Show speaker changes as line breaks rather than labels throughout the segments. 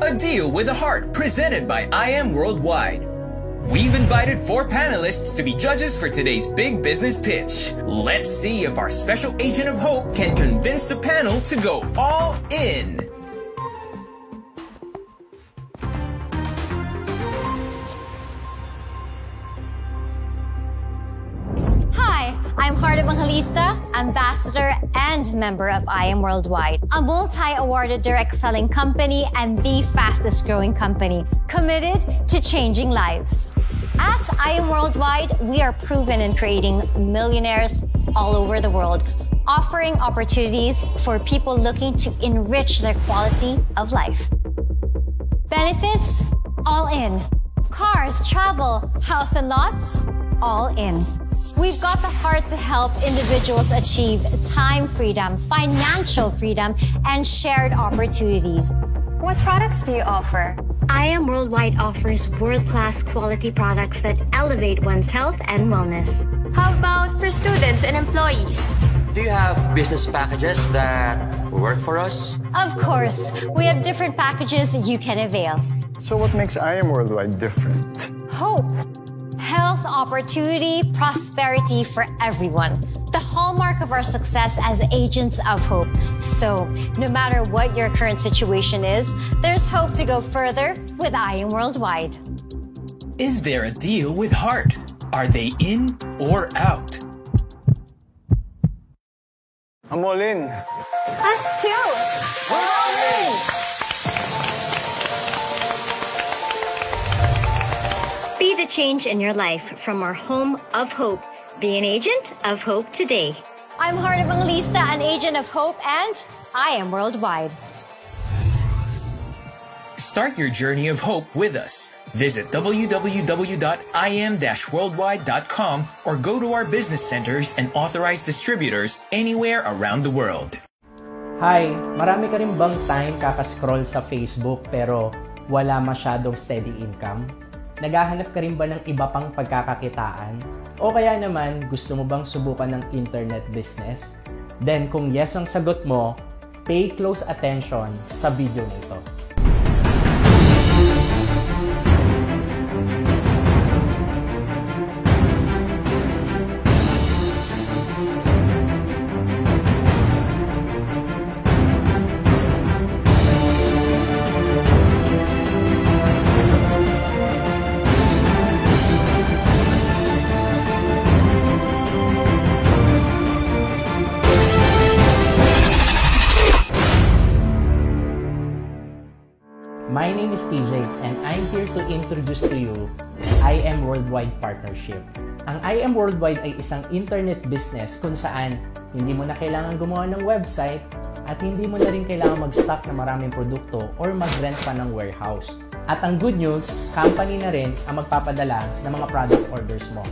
A Deal with a Heart, presented by I Am Worldwide. We've invited 4 panelists to be judges for today's big business pitch. Let's see if our special agent of hope can convince the panel to go all in.
Hi, I'm Heart Evangelista, ambassador and member of I Am Worldwide, a multi-awarded direct selling company and the fastest growing company committed to changing lives. At I Am Worldwide, we are proven in creating millionaires all over the world, offering opportunities for people looking to enrich their quality of life. Benefits? All in. Cars, travel, house and lots? All in. We've got the heart to help individuals achieve time freedom, financial freedom, and shared opportunities.
What products do you offer?
I Am Worldwide offers world-class quality products that elevate one's health and wellness.
How about for students and employees?
Do you have business packages that work for us?
Of course, we have different packages you can avail.
So what makes I Am Worldwide different?
Hope. Health, opportunity, prosperity for everyone. The hallmark of our success as agents of hope. So, no matter what your current situation is, there's hope to go further with I Am Worldwide.
Is there a deal with heart? Are they in or out?
I'm all in.
Us too! We're all in!
Be the change in your life from our home of hope. Be an agent of hope today. I'm Heart Evangelista, an agent of hope, and I Am Worldwide.
Start your journey of hope with us. Visit www.im-worldwide.com or go to our business centers and authorized distributors anywhere around the world.
Hi, marami ka rin bang time kakascroll sa Facebook pero wala masyadong steady income? Naghahanap ka rin ba ng iba pang pagkakakitaan? O kaya naman, gusto mo bang subukan ng internet business? Then kung yes ang sagot mo, pay close attention sa video na ito. My name is TJ and I'm here to introduce to you I Am Worldwide Partnership. Ang I Am Worldwide ay isang internet business kung saan hindi mo na kailangan gumawa ng website at hindi mo na rin kailangan mag-stock ng maraming produkto or mag-rent pa ng warehouse. At ang good news, company na rin ang magpapadala ng mga product orders mo.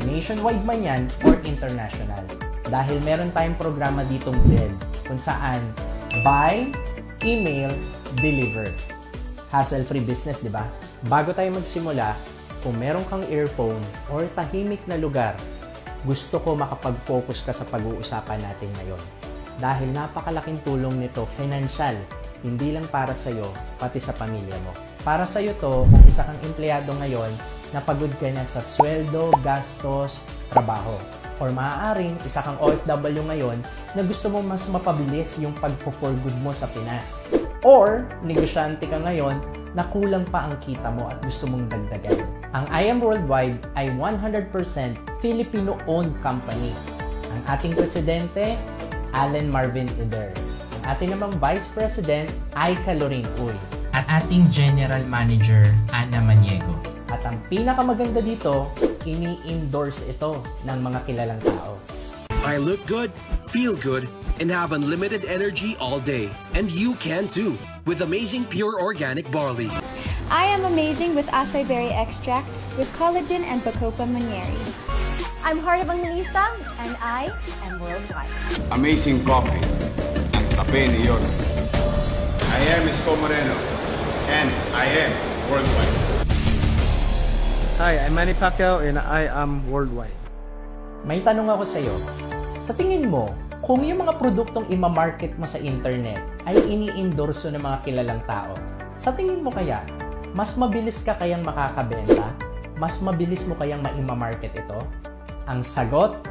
Nationwide man yan or international. Dahil meron tayong programa ditong build kung saan buy, email, deliver. Hassle-free business, di ba? Bago tayo magsimula, kung meron kang earphone or tahimik na lugar, gusto ko makapag-focus ka sa pag-uusapan natin ngayon. Dahil napakalaking tulong nito, financial, hindi lang para sa'yo, pati sa pamilya mo. Para sa'yo to, kung isa kang empleyado ngayon, napagod ka na sa sweldo, gastos, trabaho. Or maaaring isa kang OFW ngayon na gusto mo mas mapabilis yung pag-for good mo sa Pinas. Or, negosyante ka ngayon na kulang pa ang kita mo at gusto mong dagdagan. Ang I Am Worldwide ay 100% Filipino-owned company. Ang ating presidente, Allen Marvin Eder. Ang ating namang Vice President ay Loring Uy.
At ating General Manager, Ana Maniego.
At ang pinakamaganda dito, ini-endorse ito ng mga kilalang tao.
I look good, feel good, and have unlimited energy all day. And you can too, with amazing pure organic barley.
I am amazing with acai berry extract with collagen and Bacopa Manieri.
I'm Heart Evangelista, and I am Worldwide.
Amazing coffee ng Tape ni York. I am Isko Moreno, and I am Worldwide.
Hi, I'm Manny Pacquiao, and I am Worldwide.
May tanong ako sa iyo. Sa tingin mo, kung yung mga produktong ima-market mo sa internet ay ini-endorso ng mga kilalang tao, Sa tingin mo kaya, mas mabilis ka kayang makakabenta? Mas mabilis mo kayang ma-market ito? Ang sagot,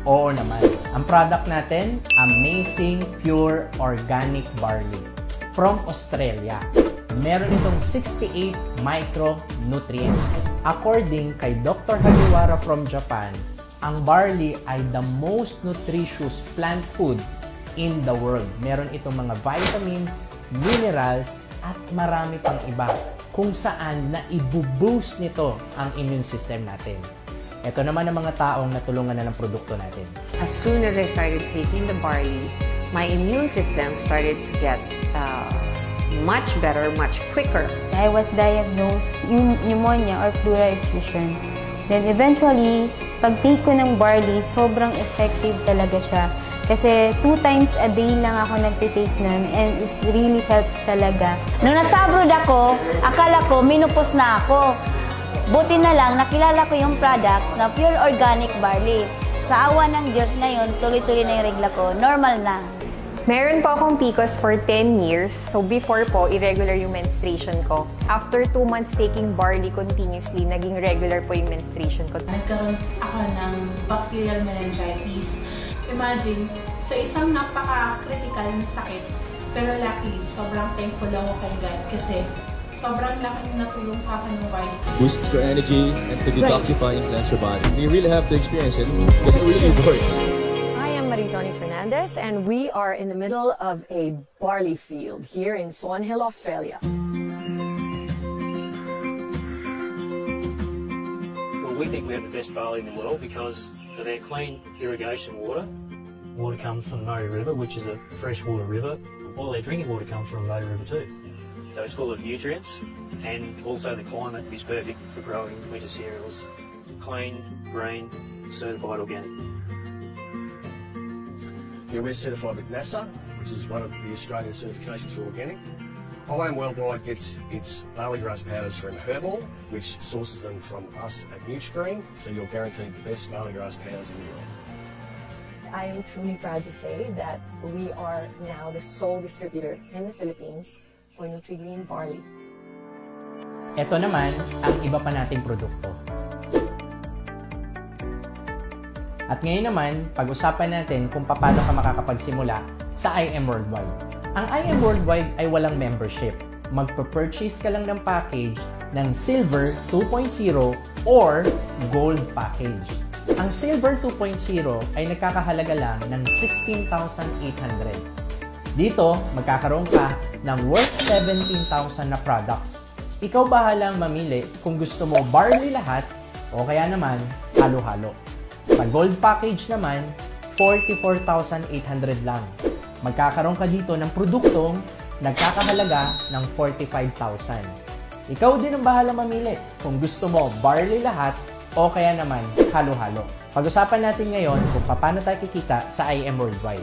oo naman. Ang product natin, Amazing Pure Organic Barley from Australia. Meron itong 68 micronutrients. According kay Dr. Hagiwara from Japan, ang barley ay the most nutritious plant food in the world. Meron itong mga vitamins, minerals, at marami pang iba kung saan na i-boost nito ang immune system natin. Ito naman ang mga taong natulungan na ng produkto natin.
As soon as I started taking the barley, my immune system started to get much better, much quicker.
I was diagnosed pneumonia or pleural effusion. Then eventually, pag-take ko ng barley, sobrang effective talaga siya. Kasi 2 times a day lang ako nagtitake nun and it really helps talaga.
Nung nasa-abroad ako, akala ko menopause na ako. Buti na lang, nakilala ko yung product na pure organic barley. Sa awa ng Diyos ngayon, tuloy-tuloy na yung regla ko. Normal na.
Meron po akong PCOS for 10 years. So before po, irregular yung menstruation ko. After 2 months taking barley continuously, naging regular po yung menstruation ko.
Nagkaroon ako ng bacterial meningitis. Imagine, sa isang napaka-critical na sakit, pero luckily, sobrang thankful ako kay God kasi sobrang laking natulong sa akin ng barley.
Boosts your energy and to detoxify and cleanse your body. You really have to experience it because it really works.
I am Maritoni Fernandez and we are in the middle of a barley field here in Swan Hill, Australia.
Well, we think we have the best barley in the world because of our clean irrigation water. Water comes from Murray River, which is a freshwater river. All their drinking water comes from Murray River too. So it's full of nutrients, and also the climate is perfect for growing winter cereals. Clean, green, certified organic.
Yeah, we're certified with NASA, which is one of the Australian certifications for organic. IAM Worldwide gets its barley grass powders from Herbal, which sources them from us at Nutrigreen, so you're guaranteed the best barley grass powders in the world.
I am truly proud to say that we are now the sole distributor in the Philippines for Nutrigreen barley.
Ito naman ang iba pa nating produkto. At ngayon naman, pag-usapan natin kung paano ka makakapagsimula sa IAM Worldwide. Ang IAM Worldwide ay walang membership. Magpa-purchase ka lang ng package ng Silver 2.0 or Gold package. Ang Silver 2.0 ay nagkakahalaga lang ng 16,800. Dito, magkakaroon ka ng worth 17,000 na products. Ikaw bahalang mamili kung gusto mo barley lahat o kaya naman halo-halo. Sa Gold package naman, 44,800 lang. Magkakaroon ka dito ng produktong nagkakahalaga ng 45,000. Ikaw din ang bahala mamili kung gusto mo barley lahat o kaya naman halo-halo. Pag-usapan natin ngayon kung paano tayo kikita sa IAM Worldwide.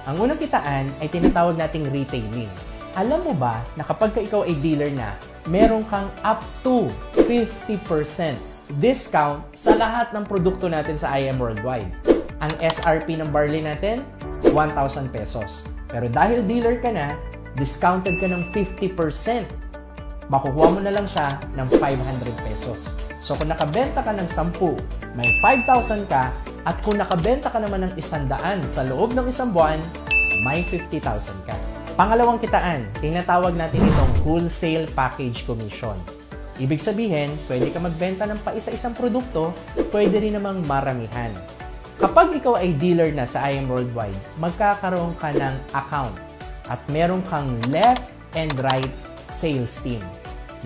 Ang unang kitaan ay tinatawag nating retailing. Alam mo ba na kapag ikaw ay dealer na, meron kang up to 50% discount sa lahat ng produkto natin sa IAM Worldwide. Ang SRP ng barley natin, 1,000 pesos. Pero dahil dealer ka na, discounted ka ng 50%. Makukuha mo na lang siya ng 500 pesos. So kung nakabenta ka ng 10, may 5,000 ka, at kung nakabenta ka naman ng 100 sa loob ng isang buwan, may 50,000 ka. Pangalawang kitaan, tinatawag natin itong wholesale package commission. Ibig sabihin, pwede ka magbenta ng paisa-isang produkto, pwede rin namang maramihan. Kapag ikaw ay dealer na sa IAM Worldwide, magkakaroon ka ng account at meron kang left and right sales team.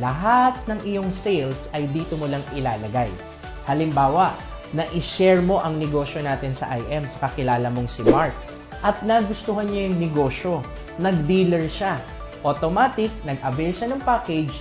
Lahat ng iyong sales ay dito mo lang ilalagay. Halimbawa, na-share mo ang negosyo natin sa IAM sa kakilala mong si Mark at nagustuhan niya yung negosyo, nag-dealer siya. Automatic, nag-avail siya ng package,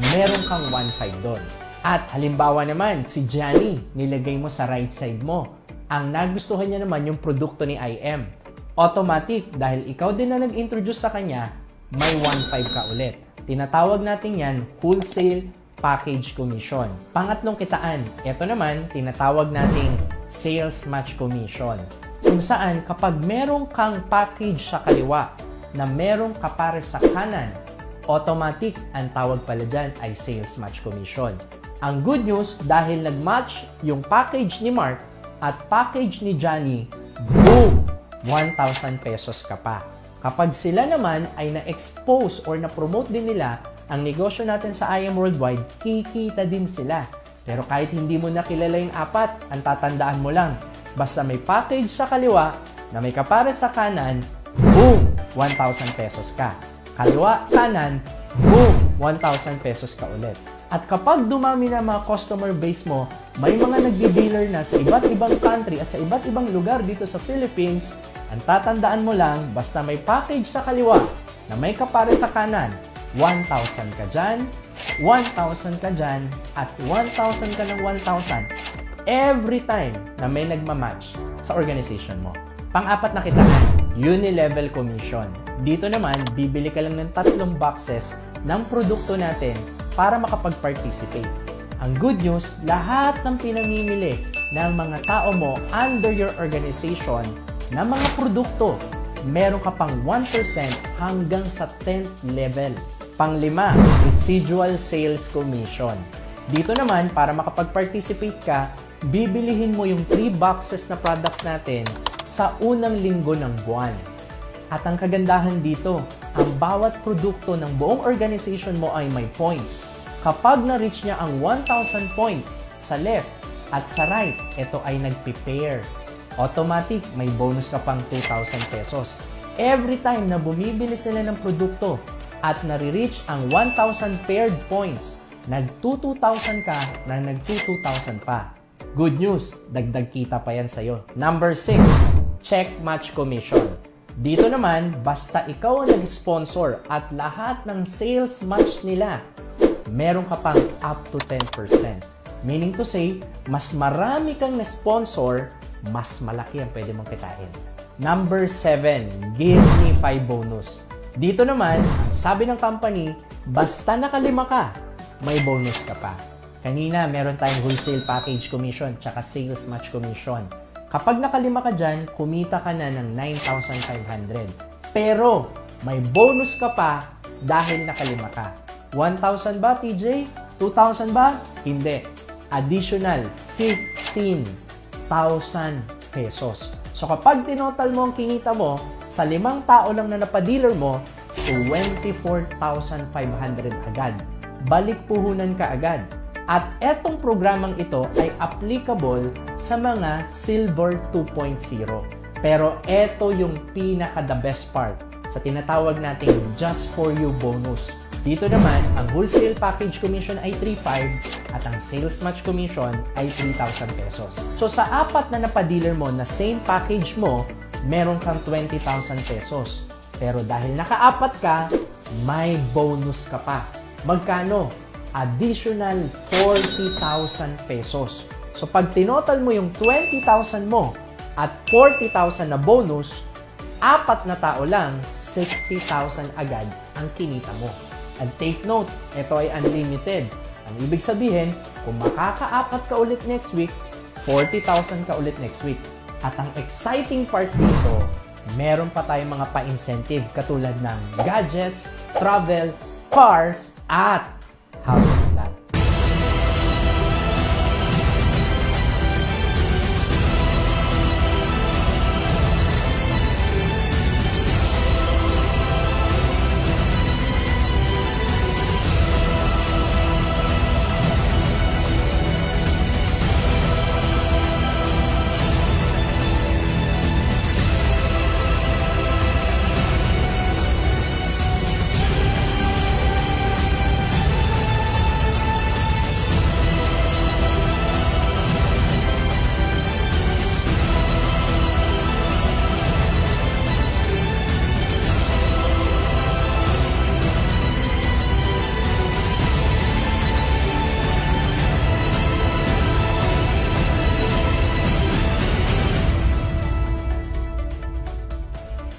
meron kang 1.5 doon. At halimbawa naman, si Johnny, nilagay mo sa right side mo. Ang nagustuhan niya naman yung produkto ni IAM. Automatic, dahil ikaw din na nag-introduce sa kanya, may 1.5 ka ulit. Tinatawag natin yan wholesale package commission. Pangatlong kitaan, ito naman, tinatawag nating sales match commission. Kung saan, kapag meron kang package sa kaliwa na meron ka para sa kanan, automatic ang tawag pala dyan ay sales match commission. Ang good news, dahil nag-match yung package ni Mark at package ni Johnny, boom! 1,000 pesos ka pa. Kapag sila naman ay na-expose or na-promote din nila ang negosyo natin sa I Am Worldwide, kikita din sila. Pero kahit hindi mo nakilala yung apat, ang tatandaan mo lang, basta may package sa kaliwa na may kapare sa kanan, boom! 1,000 pesos ka. Kaliwa, kanan, boom! 1,000 pesos ka ulit. At kapag dumami na mga customer base mo, may mga nagdi-dealer na sa iba't ibang country at sa iba't ibang lugar dito sa Philippines, ang tatandaan mo lang, basta may package sa kaliwa na may kapare sa kanan, 1,000 ka dyan, 1,000 ka dyan, at 1,000 ka ng 1,000 every time na may nagmamatch sa organization mo. Pang-apat na kitaan, unilevel commission. Dito naman, bibili ka lang ng 3 boxes ng produkto natin para makapag-participate. Ang good news, lahat ng pinamimili ng mga tao mo under your organization na mga produkto, meron ka pang 1% hanggang sa 10th level. Pang-5, residual sales commission. Dito naman, para makapag-participate ka, bibilihin mo yung 3 boxes na products natin sa unang linggo ng buwan. At ang kagandahan dito, ang bawat produkto ng buong organization mo ay may points. Kapag na-reach niya ang 1,000 points sa left at sa right, ito ay nag-pair. Automatic, may bonus ka pang 2,000 pesos. Every time na bumibili sila ng produkto at nare-reach ang 1,000 paired points, nag-2,000 ka na nag-2,000 pa. Good news, dagdag kita pa yan sa'yo. Number 6, check match commission. Dito naman, basta ikaw ang nag-sponsor at lahat ng sales match nila, meron ka pang up to 10%. Meaning to say, mas marami kang na-sponsor, mas malaki ang pwede mong kitain. Number 7, give me 5 bonus. Dito naman, ang sabi ng company, basta nakalima ka, may bonus ka pa. Kanina, meron tayong wholesale package commission tsaka sales match commission. Kapag nakalima ka dyan, kumita ka na ng 9,500. Pero, may bonus ka pa dahil nakalima ka. 1,000 ba, TJ? 2,000 ba? Hindi. Additional 15,000 pesos. So, kapag tinotal mo ang kinita mo, sa 5 tao lang na napadealer mo, 24,500 agad. Balik puhunan ka agad. At etong programang ito ay applicable sa mga Silver 2.0. Pero eto yung pinaka-the best part sa tinatawag nating Just For You bonus. Dito naman, ang wholesale package commission ay 3,500 at ang sales match commission ay 3,000 pesos. So sa 4 na napadealer mo na same package mo, meron kang 20,000 pesos. Pero dahil naka-4 ka, may bonus ka pa. Magkano? Additional 40,000 pesos. So pag tinotal mo yung 20,000 mo at 40,000 na bonus, 4 na tao lang, 60,000 agad ang kinita mo. And take note, ito ay unlimited. Ang ibig sabihin, kung makaka-4 ka ulit next week, 40,000 ka ulit next week. At ang exciting part dito, meron pa tayong mga pa-incentive katulad ng gadgets, travel, cars, at house plan.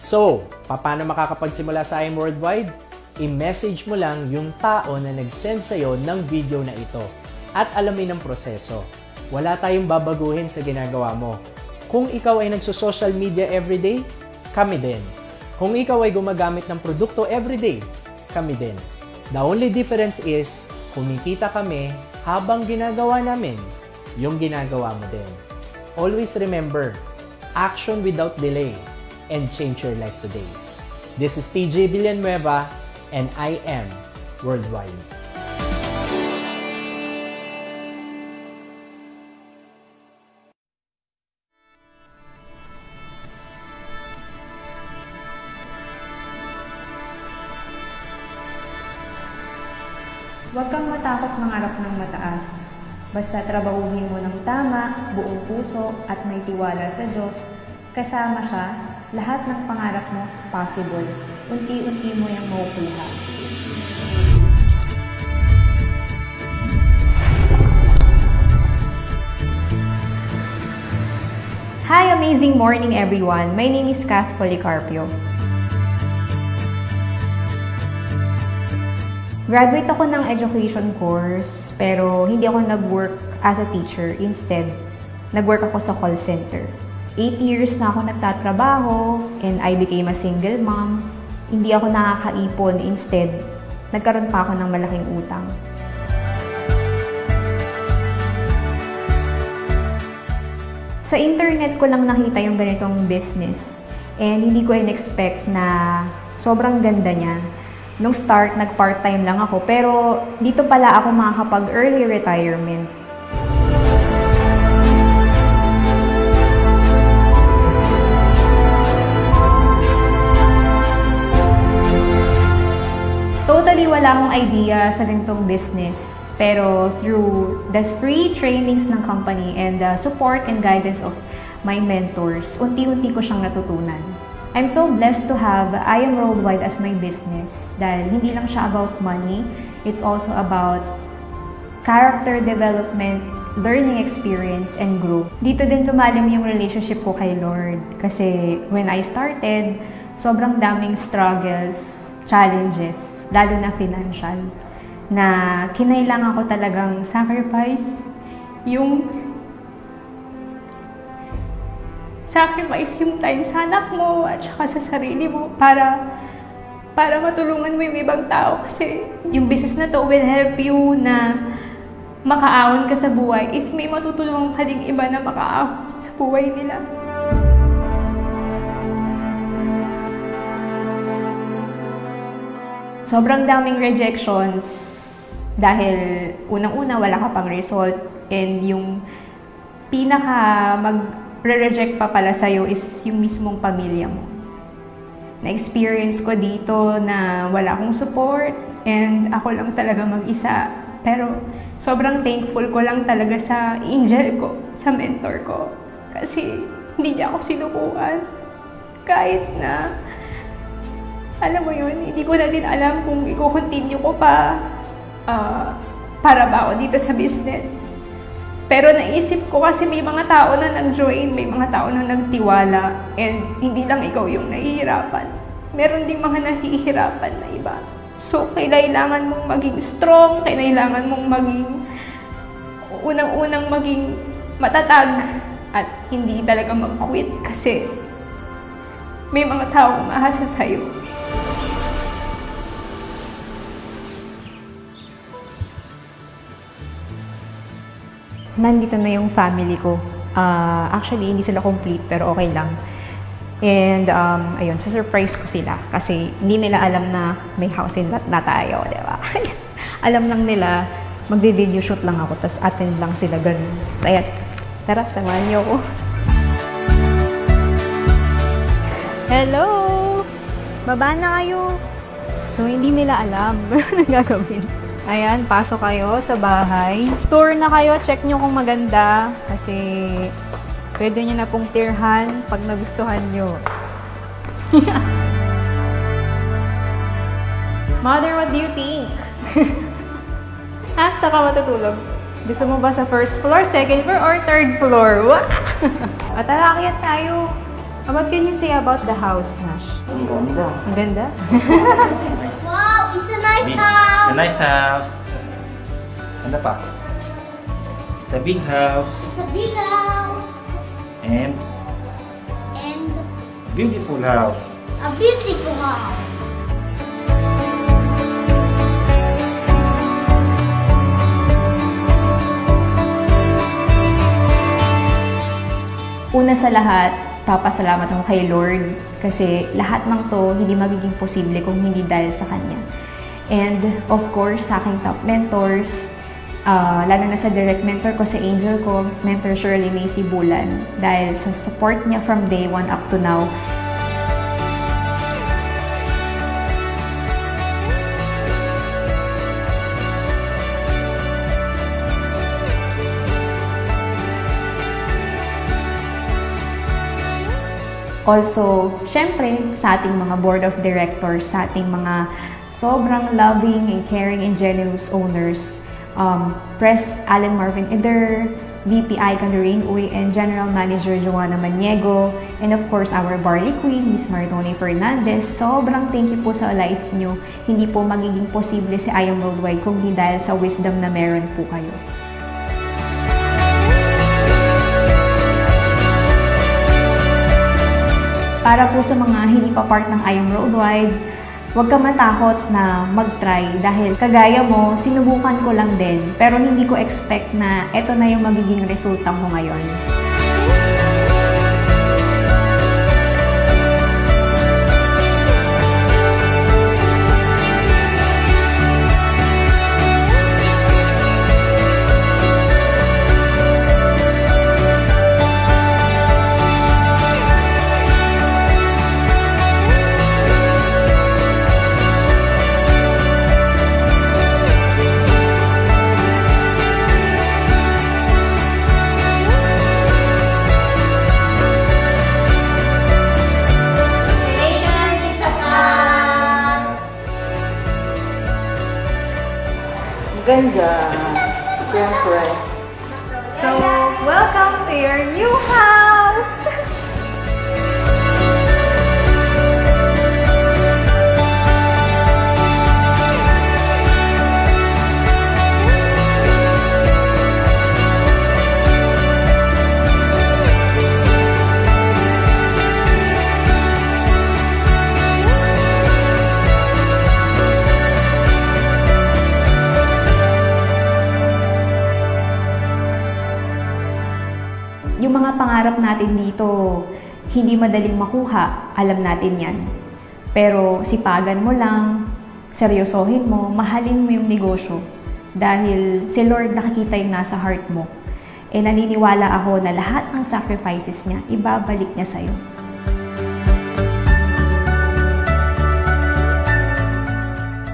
So, paano makakapagsimula sa I Am Worldwide? I-message mo lang yung tao na nag-send sa'yo ng video na ito at alamin ang proseso. Wala tayong babaguhin sa ginagawa mo. Kung ikaw ay nagso-social media everyday, kami din. Kung ikaw ay gumagamit ng produkto everyday, kami din. The only difference is, kumikita kami habang ginagawa namin yung ginagawa mo din. Always remember, action without delay and change your life today. This is TJ Villanueva and I am Worldwide.
Huwag kang matakot mangarap ng mataas. Basta trabahuhin mo ng tama, buong puso at may tiwala sa Diyos. Kasama siya, lahat ng pangarap mo possible. Unti-unti mo yung makukuha. Hi, amazing morning everyone. My name is Kath Policarpio. Graduate ako ng education course, pero hindi ako nag-work as a teacher. Instead, nag-work ako sa call center. 8 years na ako nagtatrabaho, and I became a single mom. Hindi ako nakakaipon. Instead, nagkaroon pa ako ng malaking utang. Sa internet ko lang nakita yung ganitong business, and hindi ko in-expect na sobrang ganda niya. Nung start, nag-part-time lang ako, pero dito pala ako makakapag-early retirement. Totally wala akong idea sa ganitong business, pero through the free trainings ng company and the support and guidance of my mentors, unti-unti ko siyang natutunan. I'm so blessed to have I Am Worldwide as my business dahil hindi lang siya about money, it's also about character development, learning experience, and growth. Dito din lumalim yung relationship ko kay Lord kasi when I started, sobrang daming struggles, challenges, lalo na financial, na kinailangan ko talagang sacrifice yung time sa anak mo at saka sa sarili mo para matulungan mo yung ibang tao kasi yung business na to will help you na makaahon ka sa buhay if may matutulungan ka ding iba na makaahon sa buhay nila. Sobrang daming rejections dahil unang-una wala ka pang result and yung pinaka re-reject pa pala sa'yo is yung mismong pamilya mo. Na-experience ko dito na wala akong support and ako lang talaga mag-isa. Pero sobrang thankful ko lang talaga sa angel ko, sa mentor ko. Kasi hindi niya ako sinukuan. Kahit na, alam mo yun, hindi ko na din alam kung i-continue ko pa para ba ako dito sa business. Pero naisip ko kasi may mga tao na nag-join, may mga tao na nagtiwala, and hindi lang ikaw yung nahihirapan. Meron ding mga nahihirapan na iba. So, kailangan mong maging strong, kailangan mong maging, unang-unang maging matatag, at hindi talaga mag-quit kasi may mga taong umahasa sa'yo. Nandito na yung family ko. Actually, hindi sila complete, pero okay lang. And, ayun, surprise ko sila. Kasi hindi nila alam na may house in lot na tayo, di ba? Alam lang nila, magbe-video shoot lang ako, tapos attend lang sila, ganun. Kaya, tara, samahan niyo ako. Hello! Baba na kayo! So, hindi nila alam na gagawin. Ayan, pasok kayo sa bahay. Tour na kayo, check nyo kung maganda. Kasi pwede nyo na pong tirhan pag nagustuhan nyo. Mother, what do you think? Ha? Saan ka matutulog? Gusto mo ba sa first floor, second floor, or third floor? Tara, akyat tayo. What can you say about the house, Nash?
Ang ganda.
Ang ganda?
Wow, it's a nice house!
It's a nice house. Ano pa? It's a big house.
It's a big house.
And a beautiful house.
A beautiful house.
sa lahat, papasalamat ako kay Lord kasi lahat ng to hindi magiging posible kung hindi dahil sa Kanya. And of course, sa aking top mentors, lalo na sa direct mentor ko, sa angel ko, Mentor Shirley May Sibulan, dahil sa support niya from day 1 up to now. Also, syempre, sa ating mga board of directors, sa ating mga sobrang loving and caring and generous owners, Pres Allen Marvin Eder, VP Icon Lorraine Uy, and General Manager Joanna Maniego, and of course, our Barley Queen, Miss Maritone Fernandez. Sobrang thank you po sa life nyo. Hindi po magiging posible si I Am Worldwide kung hindi dahil sa wisdom na meron po kayo. Para po sa mga hindi pa part ng I Am Worldwide, huwag ka matakot na mag-try dahil kagaya mo, sinubukan ko lang din pero hindi ko expect na ito na yung magiging resulta mo ngayon.
Ganda. Siyempre.
So, welcome to your new house! Yung mga pangarap natin dito, hindi madaling makuha, alam natin yan. Pero sipagan mo lang, seryosohin mo, mahalin mo yung negosyo. Dahil si Lord nakikita yung nasa heart mo. E naniniwala ako na lahat ng sacrifices niya, ibabalik niya sa'yo.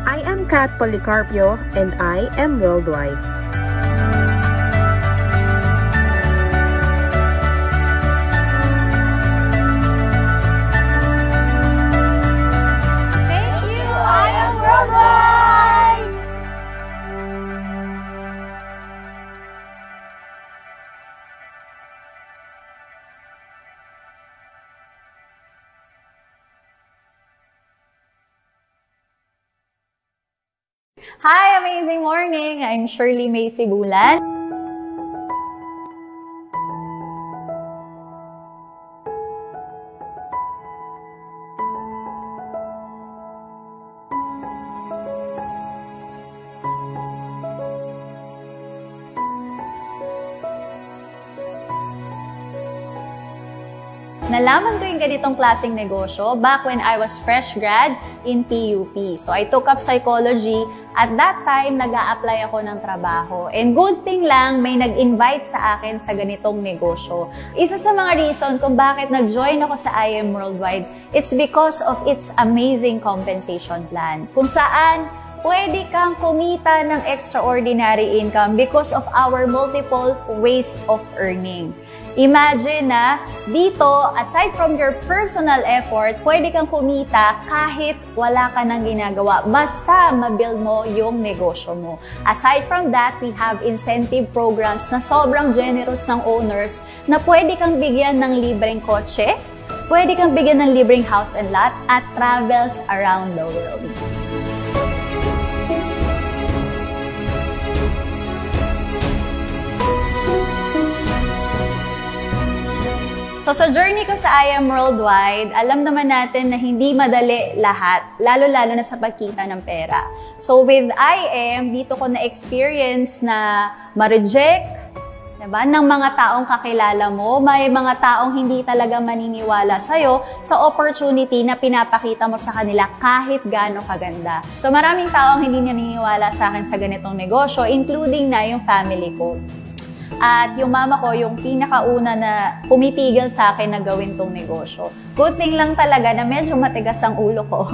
I am Kat Policarpio and I am Worldwide.
Hi, amazing morning! I'm Shirley May Sibulan. Nalaman ko yung ganitong klaseng negosyo back when I was fresh grad in PUP. So I took up psychology. At that time, nag-a-apply ako ng trabaho. And good thing lang, may nag-invite sa akin sa ganitong negosyo. Isa sa mga reason kung bakit nag-join ako sa I Am Worldwide, it's because of its amazing compensation plan. Kung saan, pwede kang kumita ng extraordinary income because of our multiple ways of earning. Imagine na dito, aside from your personal effort, pwede kang kumita kahit wala ka nang ginagawa. Basta ma-build mo yung negosyo mo. Aside from that, we have incentive programs na sobrang generous ng owners na pwede kang bigyan ng libreng kotse, pwede kang bigyan ng libreng house and lot at travels around the world. So sa journey ko sa I Am Worldwide, alam naman natin na hindi madali lahat, lalo-lalo na sa pagkita ng pera. So with I Am, dito ko na-experience na ma-reject,
Diba? Ng mga taong kakilala mo, may mga taong hindi talaga maniniwala sa'yo sa opportunity na pinapakita mo sa kanila kahit gaano kaganda. So maraming taong hindi naniniwala sa akin sa ganitong negosyo, including na yung family ko. At yung mama ko, yung pinakauna na pumipigil sa akin na gawin tong negosyo. Good thing lang talaga na medyo matigas ang ulo ko.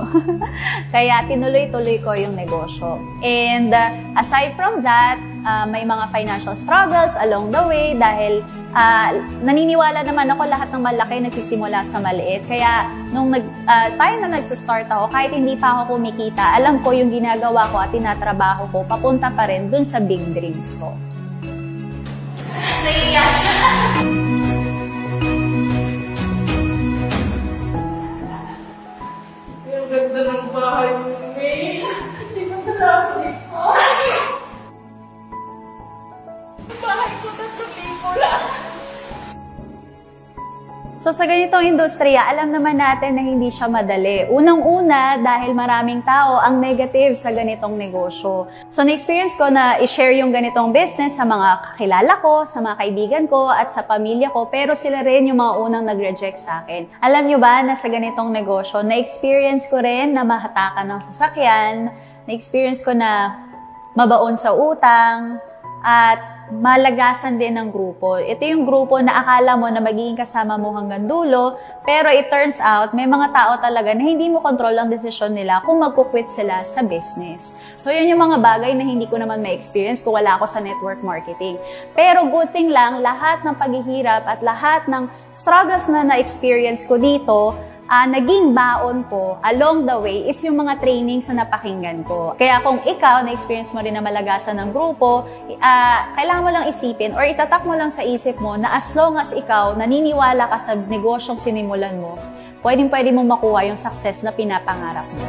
Kaya tinuloy-tuloy ko yung negosyo. And aside from that, may mga financial struggles along the way dahil naniniwala naman ako lahat ng malaki nagsisimula sa maliit. Kaya nung tayo na nagsistart ako, kahit hindi pa ako kumikita, alam ko yung ginagawa ko at tinatrabaho ko, papunta pa rin dun sa big dreams ko.
Naiiyak siya.
Yung ganda ng bahay mo, May. Hindi ko talaga ko. Bahay ko na tumipo lang.
So sa ganitong industriya, alam naman natin na hindi siya madali. Unang-una, dahil maraming tao ang negative sa ganitong negosyo. So na-experience ko na i-share yung ganitong business sa mga kakilala ko, sa mga kaibigan ko, at sa pamilya ko, pero sila rin yung mga unang nag-reject sa akin. Alam nyo ba na sa ganitong negosyo, na-experience ko rin na mahatakan ng sasakyan, na-experience ko na mabaon sa utang, at malagasan din ng grupo. Ito yung grupo na akala mo na magiging kasama mo hanggang dulo, pero it turns out, may mga tao talaga na hindi mo control ang desisyon nila kung magkukwit sila sa business. So, yan yung mga bagay na hindi ko naman ma-experience kung wala ako sa network marketing. Pero good thing lang, lahat ng paghihirap at lahat ng struggles na na-experience ko dito, naging baon ko along the way is yung mga trainings na napakinggan ko. Kaya kung ikaw, na-experience mo rin na malagasan ng grupo, kailangan mo lang isipin or itatak mo lang sa isip mo na as long as ikaw naniniwala ka sa negosyong sinimulan mo, pwede mo makuha yung success na pinapangarap mo.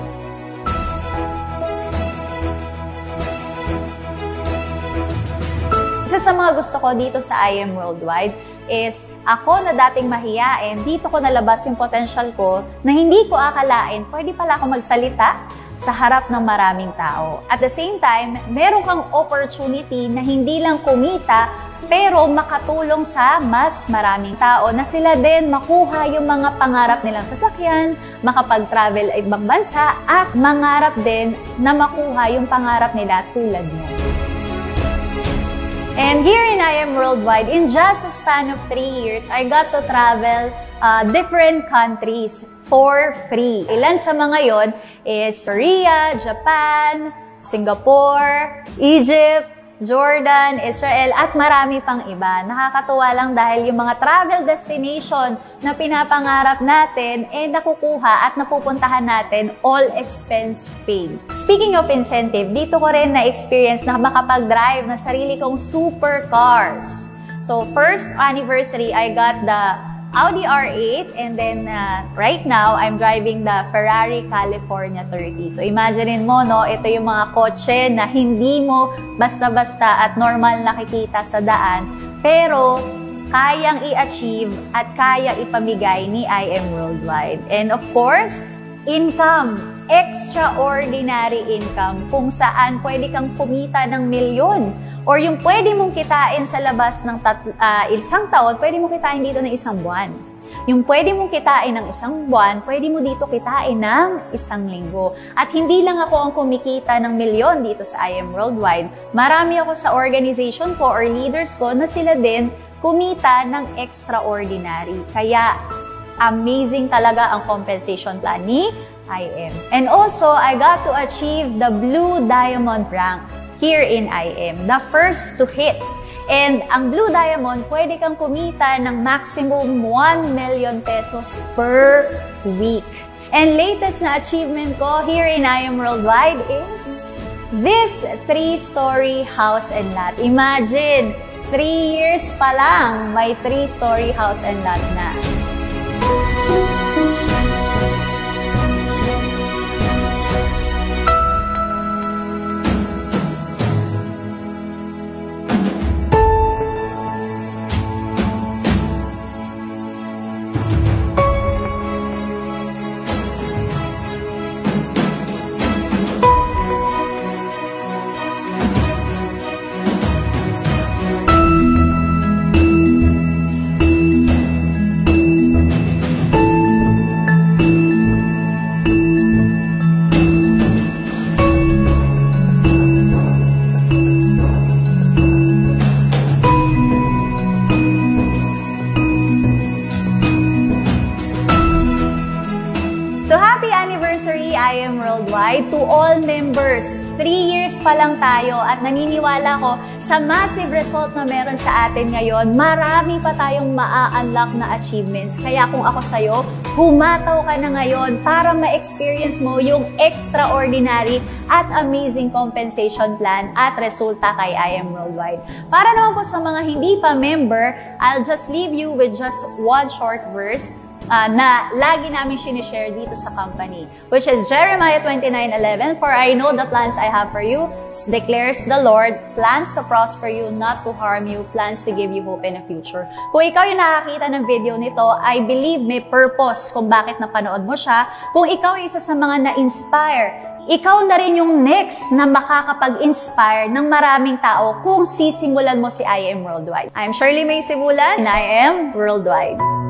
Isa sa mga gusto ko dito sa I Am Worldwide is ako na dating mahiyain, dito ko nalabas yung potential ko na hindi ko akalain, pwede pala ako magsalita sa harap ng maraming tao. At the same time, meron kang opportunity na hindi lang kumita, pero makatulong sa mas maraming tao na sila din makuha yung mga pangarap nilang sasakyan, makapag-travel ibang bansa, at mangarap din na makuha yung pangarap nila tulad mo. And here in I Am Worldwide, in just a span of 3 years, I got to travel different countries for free. Ilan sa mga yon is Korea, Japan, Singapore, Egypt, Jordan, Israel, at marami pang iba. Nakakatuwa lang dahil yung mga travel destination na pinapangarap natin, nakukuha at napupuntahan natin all expense paid. Speaking of incentive, dito ko rin na-experience na makapag-drive na sarili kong supercars. So, first anniversary, I got the Audi R8, and then right now, I'm driving the Ferrari California 30. So imagine mo, no, ito yung mga kotse na hindi mo basta-basta at normal nakikita sa daan, pero kayang i-achieve at kaya ipamigay ni I Am Worldwide. And of course, income, extraordinary income, kung saan pwede kang kumita ng milyon. Or yung pwede mong kitain sa labas ng isang taon, pwede mong kitain dito ng isang buwan. Yung pwede mong kitain ng isang buwan, pwede mo dito kitain ng isang linggo. At hindi lang ako ang kumikita ng milyon dito sa I Am Worldwide. Marami ako sa organization ko or leaders ko na sila din kumita ng extraordinary. Kaya amazing talaga ang compensation plan ni I Am. And also, I got to achieve the Blue Diamond rank here in I Am, the first to hit. And ang Blue Diamond, pwede kang kumita ng maximum 1 million pesos per week. And latest na achievement ko here in I Am Worldwide is this 3-story house and lot. Imagine, 3 years pa lang, may 3-story house and lot na. years pa lang tayo at naniniwala ko sa massive result na meron sa atin ngayon, marami pa tayong maa-unlock na achievements. Kaya kung ako sa'yo, humataw ka na ngayon para ma-experience mo yung extraordinary at amazing compensation plan at resulta kay I Am Worldwide. Para naman po sa mga hindi pa member, I'll just leave you with just one short verse na lagi namin sinishare dito sa company, which is Jeremiah 29:11, "For I know the plans I have for you, declares the Lord, plans to prosper you, not to harm you, plans to give you hope in the future." Kung ikaw yung nakakita ng video nito, I believe may purpose kung bakit napanood mo siya. Kung ikaw ay isa sa mga na-inspire, ikaw na rin yung next na makakapag-inspire ng maraming tao kung sisimulan mo si I Am Worldwide. I'm Shirley May Sibulan, and I Am Worldwide.